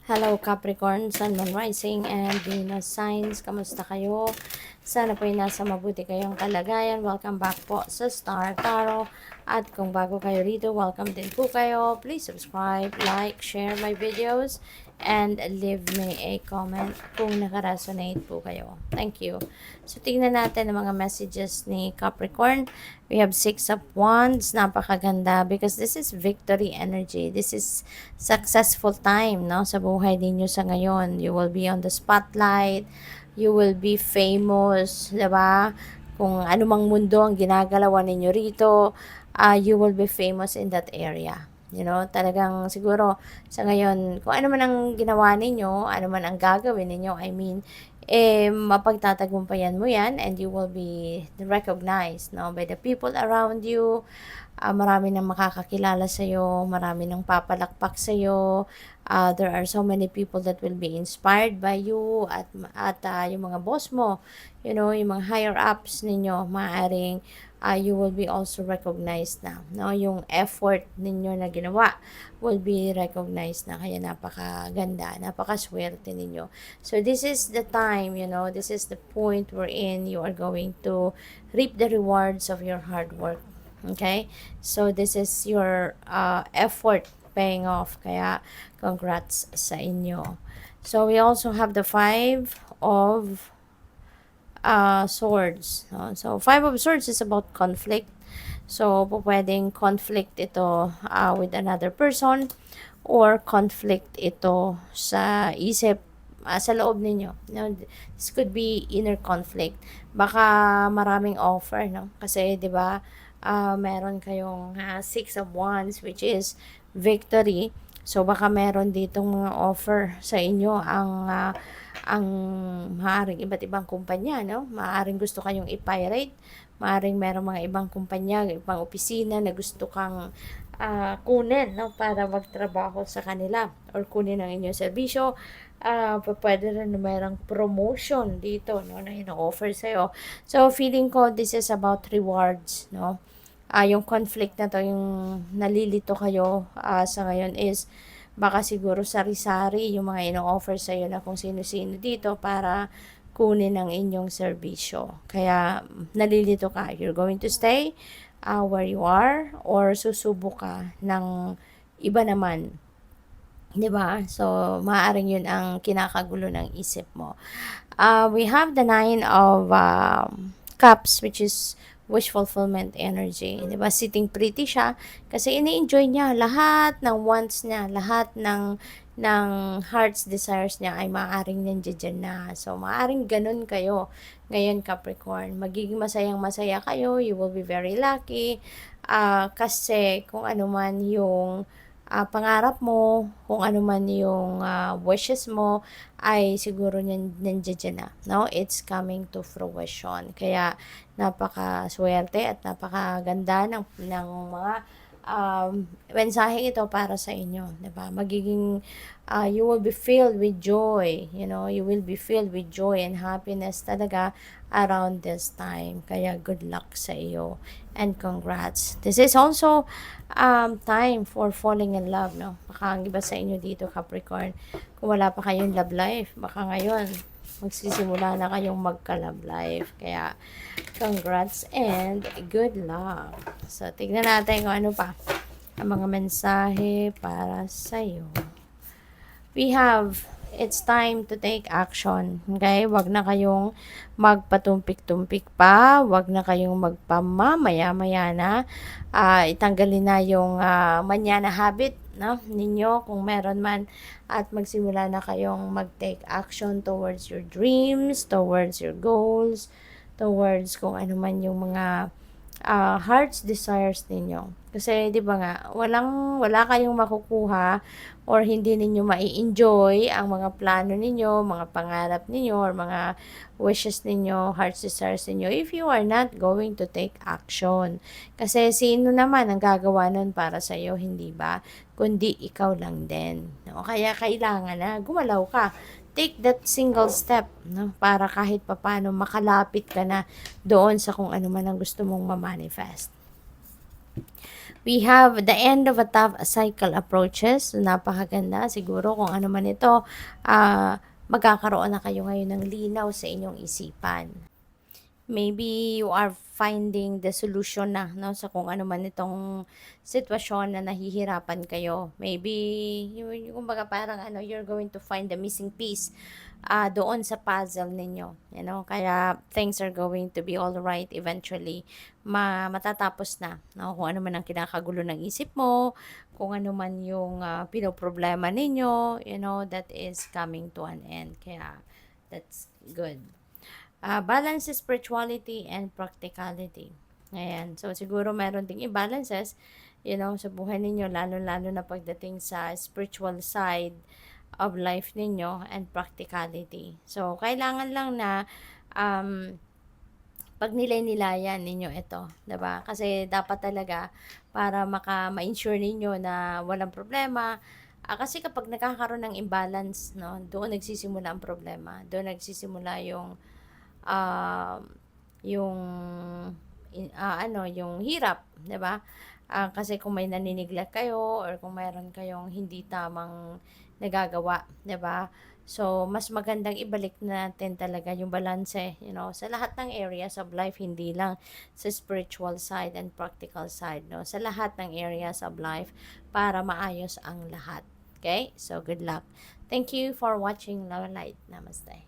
Hello Capricorn, Sun, Moon, Rising, and Venus signs. Kamusta kayo? Sana po ay nasa mabuti kayong kalagayan. Welcome back po sa Star Tarot. At kung bago kayo rito, welcome din po kayo. Please subscribe, like, share my videos, and leave me a comment kung nakaresonate po kayo. Thank you. So, tingnan natin ang mga messages ni Capricorn. We have 6 of Wands. Napakaganda because this is victory energy. This is successful time, no? Sa buhay ninyo sa ngayon. You will be on the spotlight. You will be famous, diba? Kung anumang mundo ang ginagalawan ninyo rito, you will be famous in that area. You know, talagang siguro sa ngayon, kung ano man ang ginawa ninyo, ano man ang gagawin ninyo, I mean, mapagtatagumpayan mo yan and you will be recognized, no, by the people around you. Marami nang makakakilala sa'yo, marami nang papalakpak sa'yo. There are so many people that will be inspired by you at yung mga boss mo, you know, yung mga higher ups ninyo, maaaring you will be also recognized na, no? Yung effort ninyo na ginawa will be recognized na, kaya napakaganda, napakaswerte ninyo. So this is the time, you know, this is the point wherein you are going to reap the rewards of your hard work. Okay? So this is your effort paying off, kaya congrats sa inyo. So we also have the 5 of swords. No? So 5 of swords is about conflict. So pwedeng conflict ito with another person or conflict ito sa isip, sa loob ninyo. No? This could be inner conflict. Baka maraming offer, no? Kasi 'di ba, meron kayong 6 of wands which is victory. So baka meron ditong mga offer sa inyo ang maaaring iba't ibang kumpanya, no? Maaaring gusto kayong i-pirate, maaaring merong mga ibang kumpanya, ibang opisina na gusto kang kunin, no? Para magtrabaho sa kanila or kunin ang inyong serbisyo. Pwede rin na mayroong promotion dito, no, na ino-offer sa'yo. So, feeling ko this is about rewards, no? Yung conflict na to, yung nalilito kayo sa ngayon is baka siguro sari-sari yung mga ino-offer sa'yo na kung sino-sino dito para kunin ang inyong serbisyo. Kaya nalilito ka. You're going to stay where you are or susubok ka ng iba naman. 'Di ba? So, maaaring yun ang kinakagulo ng isip mo. We have the 9 of cups which is wish fulfillment energy. 'Di ba? Sitting pretty siya kasi ini-enjoy niya lahat ng wants niya, lahat ng heart's desires niya ay maaaring nandiyan na. So, maaaring ganun kayo ngayon, Capricorn. Magiging masayang-masaya kayo. You will be very lucky. Kasi kung ano man yung pangarap mo, kung ano man yung wishes mo, ay siguro nandiyan na, no? It's coming to fruition. Kaya napakaswerte at napakaganda ng mga mensaheng ito para sa inyo, 'di ba? Magiging you will be filled with joy, you know, you will be filled with joy and happiness talaga around this time. Kaya good luck sa iyo and congrats. This is also time for falling in love, no? Baka ang iba sa inyo dito, Capricorn, kung wala pa kayong love life, baka ngayon magsisimula na kayong magka-love life. Kaya congrats and good luck. So, tignan natin kung ano pa ang mga mensahe para sa'yo. We have, it's time to take action. Okay? Wag na kayong magpatumpik-tumpik pa. Wag na kayong magpamamaya-maya na. Itanggalin na yung manyana habit, no, ninyo kung meron man, at magsimula na kayong mag-take action towards your dreams, towards your goals, towards kung ano man yung mga heart's desires ninyo. Kasi 'di ba nga, wala kayong makukuha or hindi ninyo mai-enjoy ang mga plano ninyo, mga pangarap ninyo or mga wishes ninyo, heart's desires ninyo if you are not going to take action. Kasi sino naman ang gagawa nun para sa iyo, hindi ba? Kundi ikaw lang din. No? Kaya kailangan na gumalaw ka. Take that single step, no, para kahit papano makalapit ka na doon sa kung ano man ang gusto mong ma-manifest. We have the end of a tough cycle approaches. Napakaganda. Siguro kung ano man ito, magkakaroon na kayo ngayon ng linaw sa inyong isipan. Maybe you are finding the solution na, no, sa kung ano man itong sitwasyon na nahihirapan kayo. Maybe, kumbaga parang ano, you're going to find the missing piece doon sa puzzle ninyo. You know? Kaya things are going to be all right eventually. Matatapos na. No? Kung ano man ang kinakagulo ng isip mo, kung ano man yung pinoproblema ninyo, you know, that is coming to an end. Kaya that's good. Balance spirituality and practicality. Ayan. So, siguro meron ding i-balances, you know, sa buhay ninyo, lalo-lalo na pagdating sa spiritual side of life ninyo and practicality. So, kailangan lang na pag nilay-nilayan ninyo ito, 'di ba? Kasi dapat talaga para ma-ensure ninyo na walang problema. Kasi kapag nagkakaroon ng imbalance, no, doon nagsisimula ang problema. Doon nagsisimula um, yung yung hirap, 'di ba? Kasi kung may naniniglect kayo or kung mayroon kayong hindi tamang nagagawa, 'di ba? So, mas magandang ibalik natin talaga yung balanse, you know, sa lahat ng areas of life, hindi lang sa spiritual side and practical side, no? Sa lahat ng areas of life para maayos ang lahat. Okay? So, good luck. Thank you for watching Love and Light. Namaste.